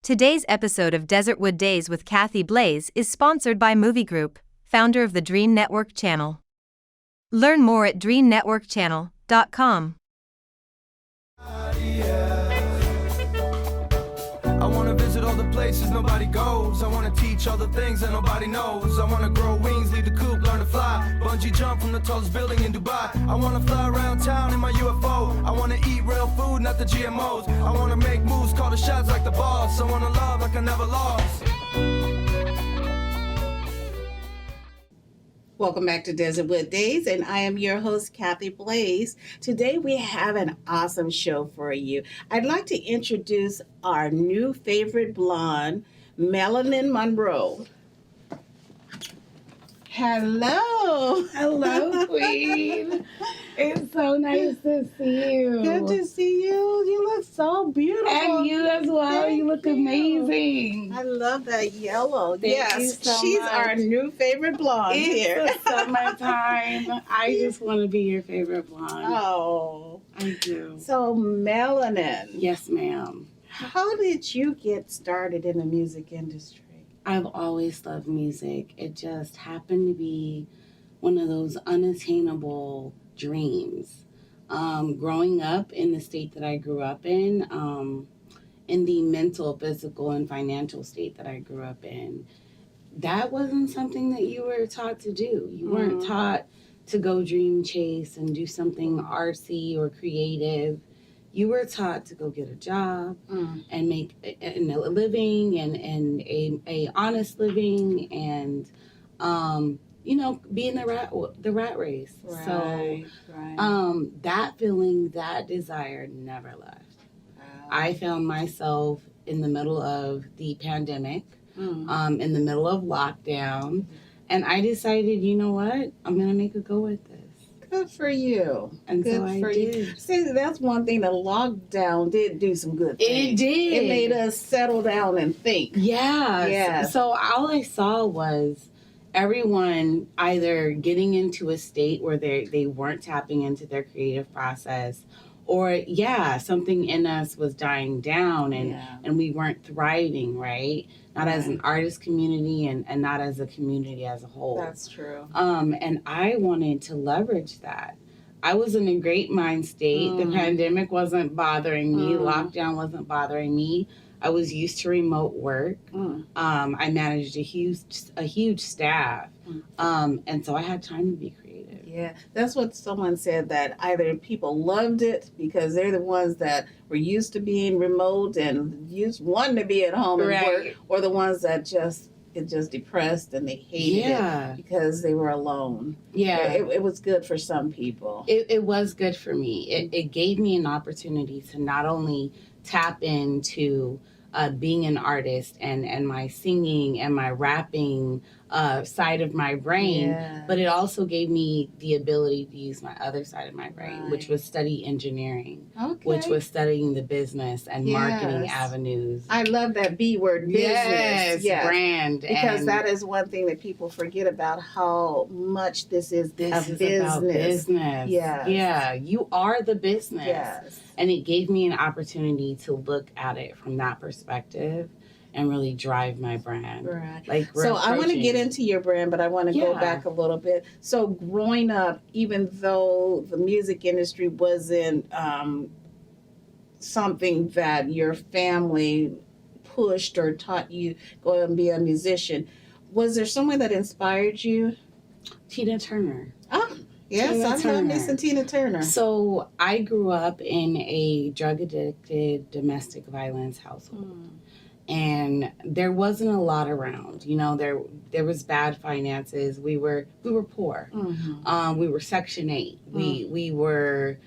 Today's episode of Desertwood Days with Kathy Blaze is sponsored by Movie Group, founder of the Dream Network channel. Learn more at dreamnetworkchannel.com. I wanna visit all the places nobody goes. I wanna teach all the things that nobody knows. I wanna grow wings, leave the coop, learn to fly. Bungee jump from the tallest building in Dubai. I wanna fly around town in my UFO. I wanna eat real food, not the GMOs. I wanna make moves, call the shots like the boss. I wanna love like I never lost. Welcome back to Desertwood Days, and I am your host, Kathy Blaze. Today we have an awesome show for you. I'd like to introduce our new favorite blonde, Melanin Monroe. Hello. Hello, Queen. It's so nice to see you. Good to see you. You look so beautiful. And you as well. Thank you look you. amazing. I love that yellow. Thank yes, you so she's much. our new favorite blonde here. It's the summertime. I just want to be your favorite blonde. Oh. I do. So, Melanin. Yes, ma'am. How did you get started in the music industry? I've always loved music. It just happened to be one of those unattainable dreams. Growing up in the state that I grew up in the mental, physical, and financial state that I grew up in, that wasn't something that you were taught to do. You weren't taught to go dream chase and do something artsy or creative. You were taught to go get a job and make a living and a honest living and be in the rat race. Right, So right. that feeling, that desire never left. Wow. I found myself in the middle of the pandemic, in the middle of lockdown, and I decided, you know what, I'm gonna make a go at this. Good for you. And good so I for did. you. See, that's one thing. The lockdown did do some good things. It did. It made us settle down and think. Yeah. Yeah. So all I saw was everyone either getting into a state where they weren't tapping into their creative process, or something in us was dying down and we weren't thriving, right? Not as an artist community and not as a community as a whole. That's true. And I wanted to leverage that. I was in a great mind state. The pandemic wasn't bothering me. Lockdown wasn't bothering me. I was used to remote work. I managed a huge staff. And so I had time to be creative. Yeah, that's what someone said, that either people loved it because they're the ones that were used to being remote and used wanting to be at home and work, or the ones that just depressed and they hated it because they were alone. Yeah. It was good for some people. It was good for me. It gave me an opportunity to not only tap into being an artist and my singing and my rapping side of my brain, but it also gave me the ability to use my other side of my brain, which was study engineering, which was studying the business and marketing avenues. I love that B word, business. Yes, brand. Because that is one thing that people forget about, how much this is This a is business. about business. Yes. Yeah, you are the business. Yes. And it gave me an opportunity to look at it from that perspective and really drive my brand. Right. So I want to get into your brand, but I want to go back a little bit. So growing up, even though the music industry wasn't something that your family pushed or taught you go and be a musician, was there someone that inspired you? Tina Turner. Oh, yes, I love me some Tina Turner. So I grew up in a drug-addicted domestic violence household. And there wasn't a lot around. You know, there was bad finances. We were poor. We were Section 8. We were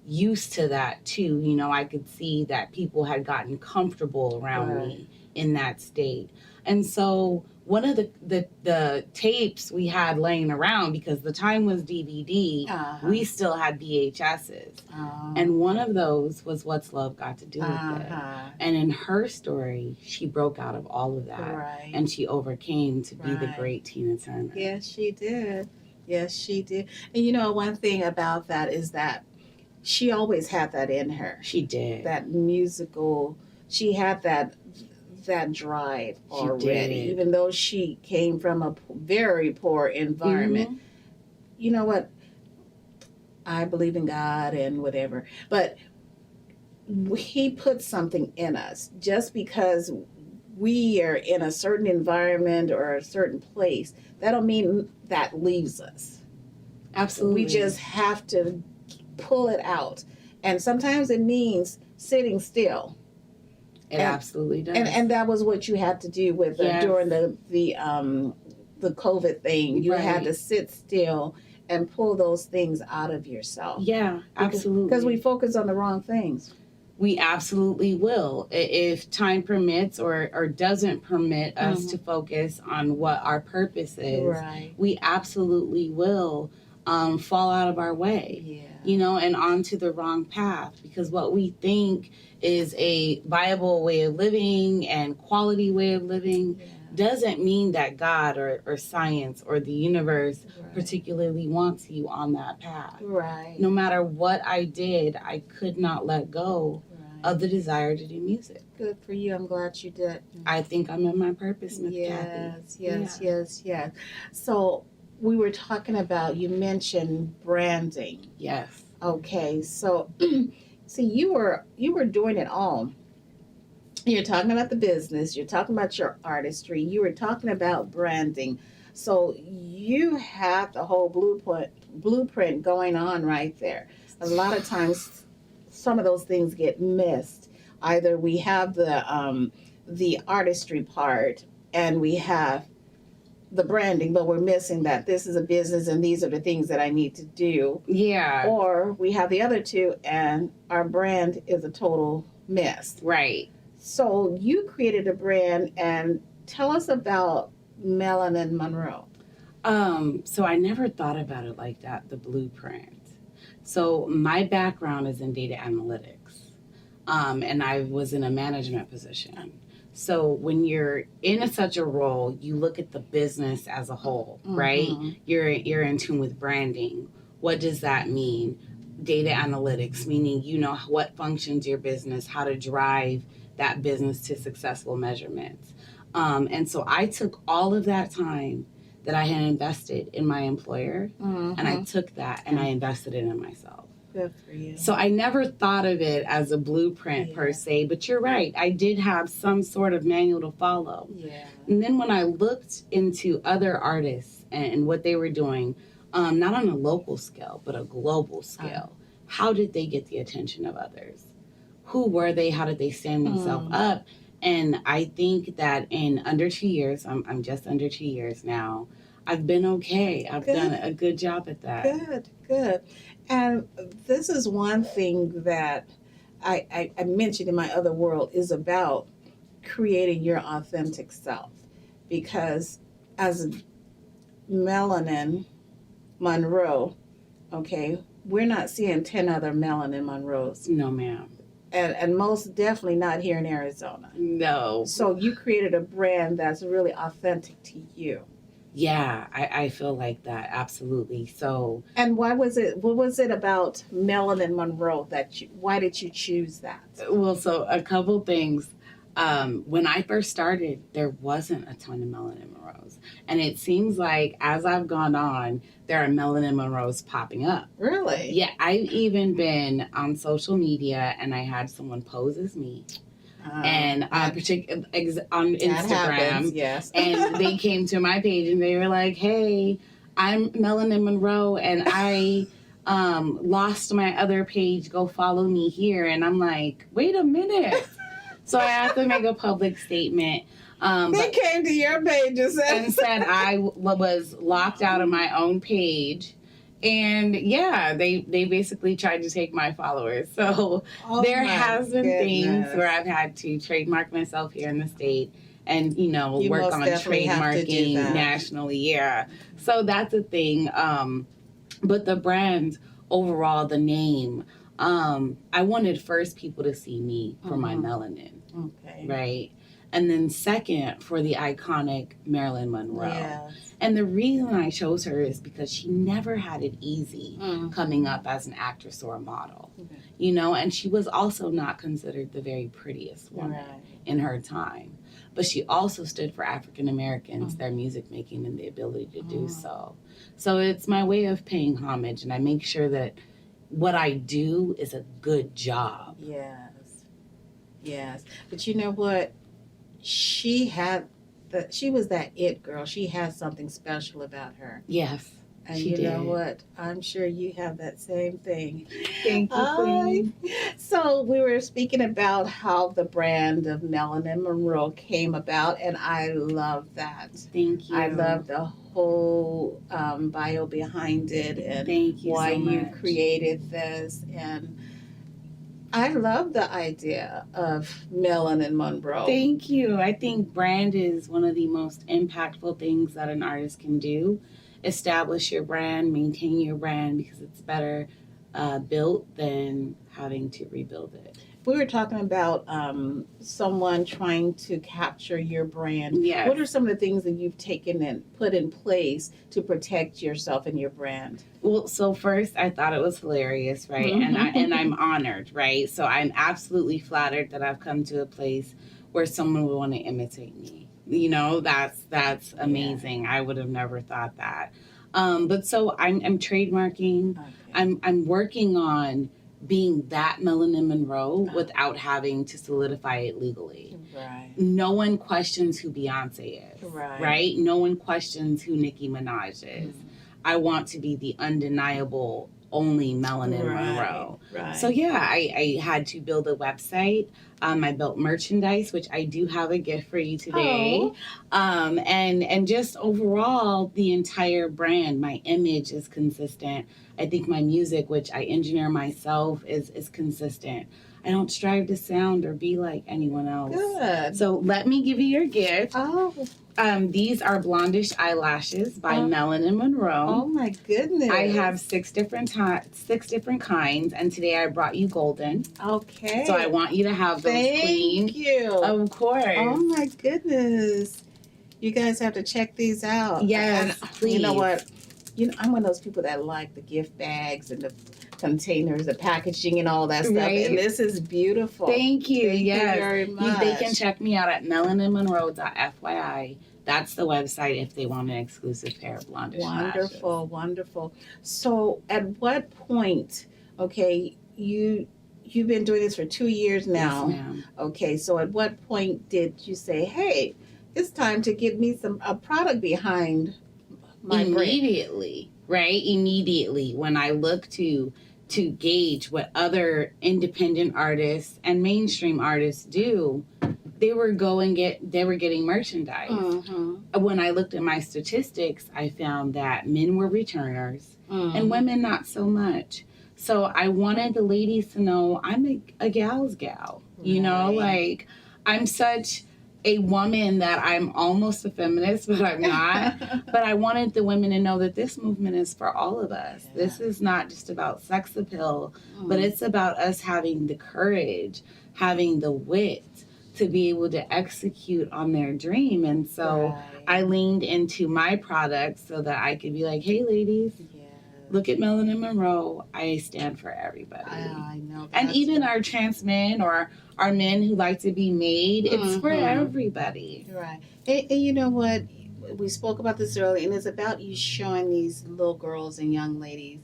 used to that too. You know, I could see that people had gotten comfortable around me in that state. And so one of the tapes we had laying around, because the time was DVD, we still had VHSs. And one of those was What's Love Got to Do with It. And in her story, she broke out of all of that. And she overcame to be the great Tina Turner. Yes, she did. Yes, she did. And you know, one thing about that is that she always had that in her. She did. That musical she had that drive already, did. even though she came from a very poor environment. Mhm. You know what? I believe in God and whatever, but he put something in us. Just because we are in a certain environment or a certain place, that don't mean that leaves us. Absolutely. We just have to pull it out. And sometimes it means sitting still. It absolutely does. And that was what you had to do with Yes. during the COVID thing. You had Right. to sit still and pull those things out of yourself. Yeah, absolutely. Because we focus on the wrong things. We absolutely will. If time permits or doesn't permit us to focus on what our purpose is, Right. we absolutely will fall out of our way. Yeah. You know, and onto the wrong path, because what we think is a viable way of living and quality way of living doesn't mean that God or science or the universe particularly wants you on that path. Right. No matter what I did, I could not let go of the desire to do music. Good for you. I'm glad you did. I think I'm in my purpose, Miss Kathy. Yes. So we were talking about, you mentioned branding. Yes. Okay, so see, you were doing it all. You're talking about the business, you're talking about your artistry, you were talking about branding. So you have the whole blueprint going on right there. A lot of times some of those things get missed. Either we have the artistry part and we have the branding, but we're missing that this is a business and these are the things that I need to do. Yeah. Or we have the other two and our brand is a total mess. Right. So you created a brand, and tell us about Melanin Monroe. So I never thought about it like that, the blueprint. So my background is in data analytics, and I was in a management position. So when you're in such a role, you look at the business as a whole, right? You're in tune with branding. What does that mean? Data analytics, meaning you know what functions your business, how to drive that business to successful measurements. And so I took all of that time that I had invested in my employer, and I took that and I invested it in myself. Good for you. So I never thought of it as a blueprint per se, but you're right. I did have some sort of manual to follow. Yeah. And then when I looked into other artists and what they were doing, not on a local scale, but a global scale, how did they get the attention of others? Who were they? How did they stand themselves up? And I think that in under 2 years, I'm just under 2 years now, I've been okay. I've done a good job at that. Good. And this is one thing that I mentioned in my other world is about creating your authentic self. Because as Melanin Monroe, okay, we're not seeing 10 other Melanin Monroes. No, ma'am. And most definitely not here in Arizona. No. So you created a brand that's really authentic to you. Yeah, I feel like that, absolutely. So, and what was it about Melanin Monroe why did you choose that? Well, so a couple things. When I first started, there wasn't a ton of Melanin Monroes. And it seems like as I've gone on, there are Melanin Monroes popping up. Really? Yeah, I've even been on social media and I had someone pose as me. And on Instagram, happens, yes. And they came to my page and they were like, "Hey, I'm Melanin Monroe, and I lost my other page. Go follow me here." And I'm like, "Wait a minute!" So I have to make a public statement. They came to your page and said I was locked out of my own page. And yeah, they basically tried to take my followers. So there has been things where I've had to trademark myself here in the state and, work on trademarking nationally. Yeah. So that's a thing. But the brand overall, the name, I wanted first people to see me for my melanin. Okay. Right. And then second for the iconic Marilyn Monroe. Yeah. And the reason I chose her is because she never had it easy coming up as an actress or a model. Okay. You know, and she was also not considered the very prettiest woman in her time. But she also stood for African Americans, their music making, and the ability to do so. So it's my way of paying homage, and I make sure that what I do is a good job. Yes. But you know what? She was that it girl. She had something special about her. Yes. And she you did. know what? I'm sure you have that same thing. Thank you, Queen. So we were speaking about how the brand of Melanin Monroe came about, and I love that. Thank you. I love the whole bio behind it and Thank you why so you much. created this. And I love the idea of Melanin Monroe. Thank you. I think brand is one of the most impactful things that an artist can do. Establish your brand, maintain your brand, because it's better built than having to rebuild it. We were talking about someone trying to capture your brand. Yes. What are some of the things that you've taken and put in place to protect yourself and your brand? Well, so first I thought it was hilarious, right? And I'm honored, right? So I'm absolutely flattered that I've come to a place where someone would want to imitate me. You know, that's amazing. I would have never thought that. But so I'm trademarking. Okay. I'm working on being that Melanin Monroe without having to solidify it legally. Right. No one questions who Beyonce is, right? No one questions who Nicki Minaj is. I want to be the undeniable only Melanin Monroe. Right. So yeah, I had to build a website. I built merchandise, which I do have a gift for you today. And just overall, the entire brand, my image is consistent. I think my music, which I engineer myself, is consistent. I don't strive to sound or be like anyone else. Good. So let me give you your gift. Oh. These are Blondish Eyelashes by Melanin Monroe. Oh my goodness. I have 6 different kinds, and today I brought you golden. Okay. So I want you to have those, Queen. Thank you. Of course. Oh my goodness. You guys have to check these out. Yes, And please. You know what? I'm one of those people that like the gift bags and the containers, the packaging and all that stuff. Right. And this is beautiful. Thank you. Thank Yes. you very much. They can check me out at melaninmonroe.fyi. That's the website if they want an exclusive pair of Blondish lashes. Wonderful. So at what point, okay, you've been doing this for 2 years now. Yes, ma'am. Okay, so at what point did you say, hey, it's time to get me a product behind my brand? Immediately, right? Immediately, when I look to gauge what other independent artists and mainstream artists do, they were getting merchandise. When I looked at my statistics, I found that men were returners and women not so much. So I wanted the ladies to know I'm a gal's gal. You know, like I'm such a woman that I'm almost a feminist, but I'm not. But I wanted the women to know that this movement is for all of us. Yeah. This is not just about sex appeal, but it's about us having the courage, having the wit to be able to execute on their dream. And so I leaned into my products so that I could be like, hey, ladies, look at Melanin Monroe. I stand for everybody. I know. And even our trans men or our men who like to be made, it's for everybody. Right. And you know what? We spoke about this earlier, and it's about you showing these little girls and young ladies,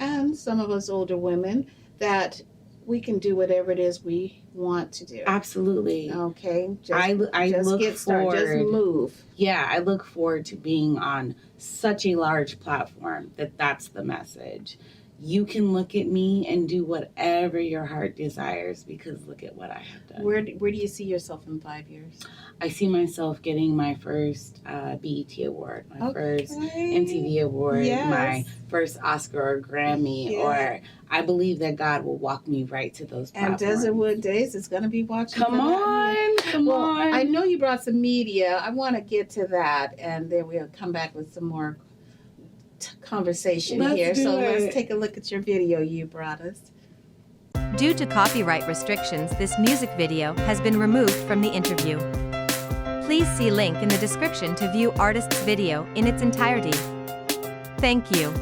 and some of us older women, that we can do whatever it is we want to do. Absolutely. Okay. I just look get started. forward. Just move. Yeah, I look forward to being on such a large platform that's the message. You can look at me and do whatever your heart desires because look at what I have done. Where do you see yourself in 5 years? I see myself getting my first BET award, my first MTV award, my first Oscar or Grammy, or I believe that God will walk me right to those platforms. And Desertwood Days is going to be watching. Come on. I know you brought some media. I want to get to that, and then we'll come back with some more conversation here. So let's take a look at your video you brought us. Due to copyright restrictions, this music video has been removed from the interview. Please see link in the description to view artist's video in its entirety. Thank you.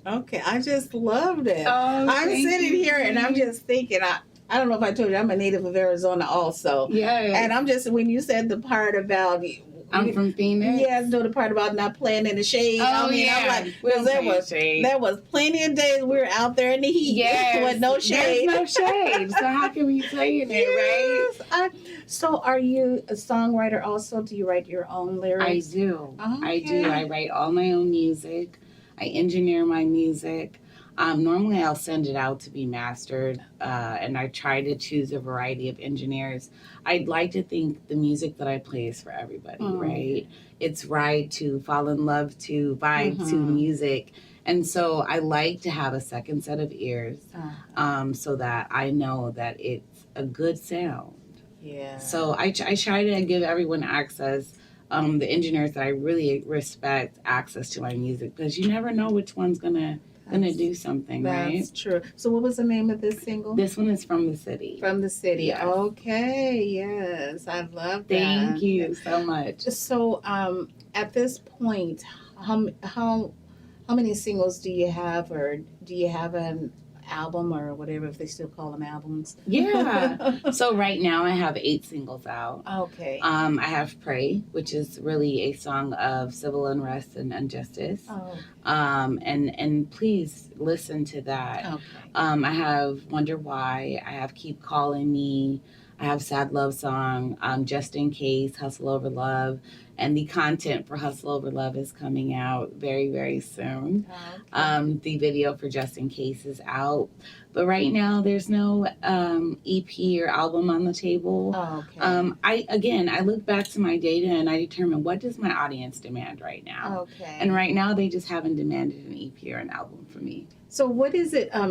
Okay, I just loved it. Oh, I'm sitting here and I'm just thinking, I don't know if I told you, I'm a native of Arizona also. Yeah. And I'm just, when you said the part about... I'm from Phoenix. Yeah, no, the part about not playing in the shade. Oh, I'm like, because there was plenty of days we were out there in the heat with no shade. There's no shade. So how can we play in it, right? So are you a songwriter also? Do you write your own lyrics? I do. Okay. I do. I write all my own music. I engineer my music. Normally I'll send it out to be mastered, and I try to choose a variety of engineers. I'd like to think the music that I play is for everybody, right? It's right to fall in love to, vibe to music. And so I like to have a second set of ears, so that I know that it's a good sound. Yeah. So I try to give everyone access, the engineers that I really respect, access to my music, because you never know which one's gonna do something, right? That's true. So what was the name of this single? This one is From the City. From the City. Yes. Okay, yes. I love that. Thank you so much. So at this point, how many singles do you have, or do you have an album or whatever, if they still call them albums? Yeah. So right now I have 8 singles out. Okay. I have Pray, which is really a song of civil unrest and injustice. Oh. And please listen to that. Okay. I have Wonder Why. I have Keep Calling Me. I have Sad Love Song, Just in Case, Hustle Over Love. And the content for Hustle Over Love is coming out very, very soon. Okay. The video for Just in Case is out. But right now, there's no EP or album on the table. Okay. I look back to my data and I determine, what does my audience demand right now? Okay. And right now, they just haven't demanded an EP or an album from me. So what is it? I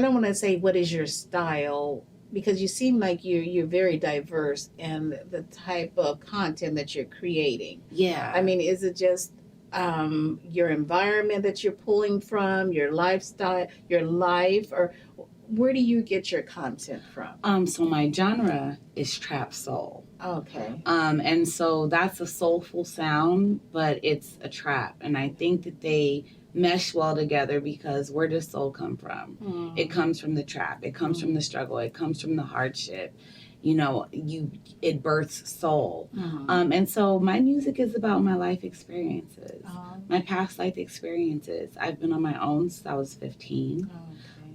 don't want to say what is your style, because you seem like you're very diverse in the type of content that you're creating. Yeah. I mean, is it just your environment that you're pulling from, your lifestyle, your life, or where do you get your content from? So my genre is trap soul. Okay. And so that's a soulful sound, but it's a trap. And I think that they mesh well together, because where does soul come from? It comes from the trap. It comes from the struggle. It comes from the hardship. It births soul. And so my music is about my life experiences, my past life experiences. I've been on my own since I was 15.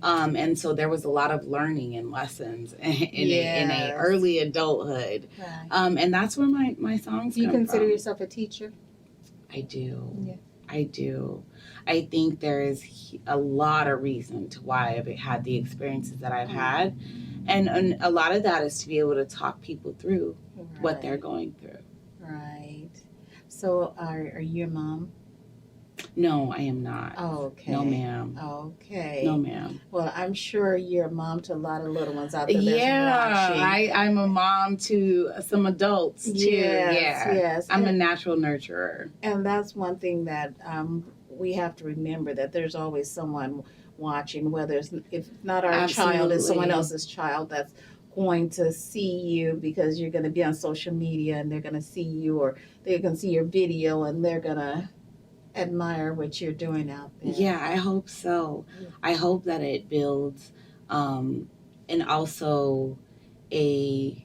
And so there was a lot of learning and lessons in a early adulthood. Right. And that's where my songs Do you come consider from. yourself a teacher? I do. Yeah. I do. I think there is a lot of reason to why I've had the experiences that I've had. And a lot of that is to be able to talk people through what they're going through. Right. So are you a mom? No, I am not. Oh, okay. No, ma'am. Okay. No, ma'am. Well, I'm sure you're a mom to a lot of little ones out there that's watching. I'm a mom to some adults too. Yes. I'm a natural nurturer. And that's one thing that we have to remember, that there's always someone watching, whether if not our child, it's someone else's child that's going to see you, because you're going to be on social media and they're going to see you, or they're going to see your video and they're going to admire what you're doing out there. Yeah, I hope so. I hope that it builds and also a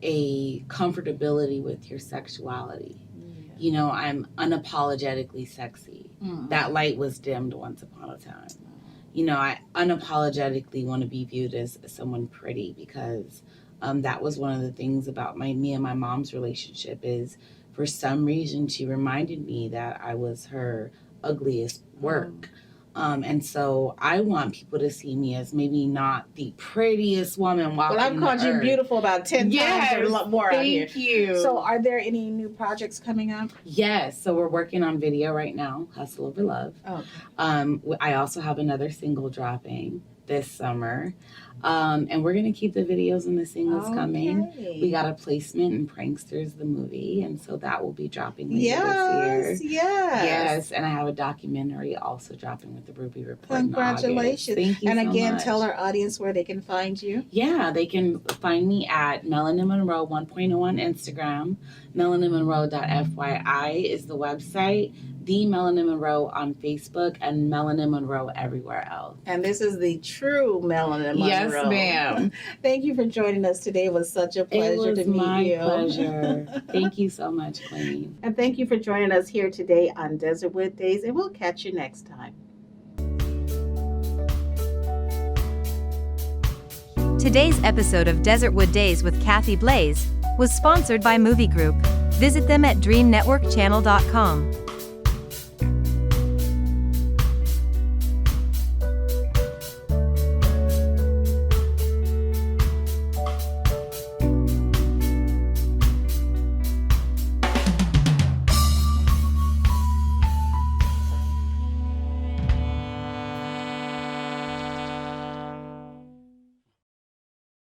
comfortability with your sexuality. I'm unapologetically sexy. That light was dimmed once upon a time. I unapologetically want to be viewed as someone pretty, because that was one of the things about me and my mom's relationship, is for some reason she reminded me that I was her ugliest work. And so I want people to see me as maybe not the prettiest woman walking Well, I've called you beautiful about 10 times or more out here. Thank you. So are there any new projects coming up? Yes. So we're working on video right now, Hustle Over Love. Okay. I also have another single dropping this summer. And we're going to keep the videos and the singles coming. Okay. We got a placement in Pranksters, the movie, and so that will be dropping later this year. Yes, and I have a documentary also dropping with the Ruby Report. Congratulations. Thank you and so again, much. tell our audience where they can find you. Yeah, they can find me at Melanin Monroe 1.0 on Instagram. MelaninMonroe.fyi is the website. The Melanin Monroe on Facebook, and Melanin Monroe everywhere else. And this is the true Melanin Monroe. Yes, ma'am. Thank you for joining us today. It was such a pleasure to meet you. It was my pleasure. Thank you so much, Queen. And thank you for joining us here today on Desertwood Days, and we'll catch you next time. Today's episode of Desertwood Days with Kathy Blaze was sponsored by Movie Group. Visit them at DreamNetworkChannel.com.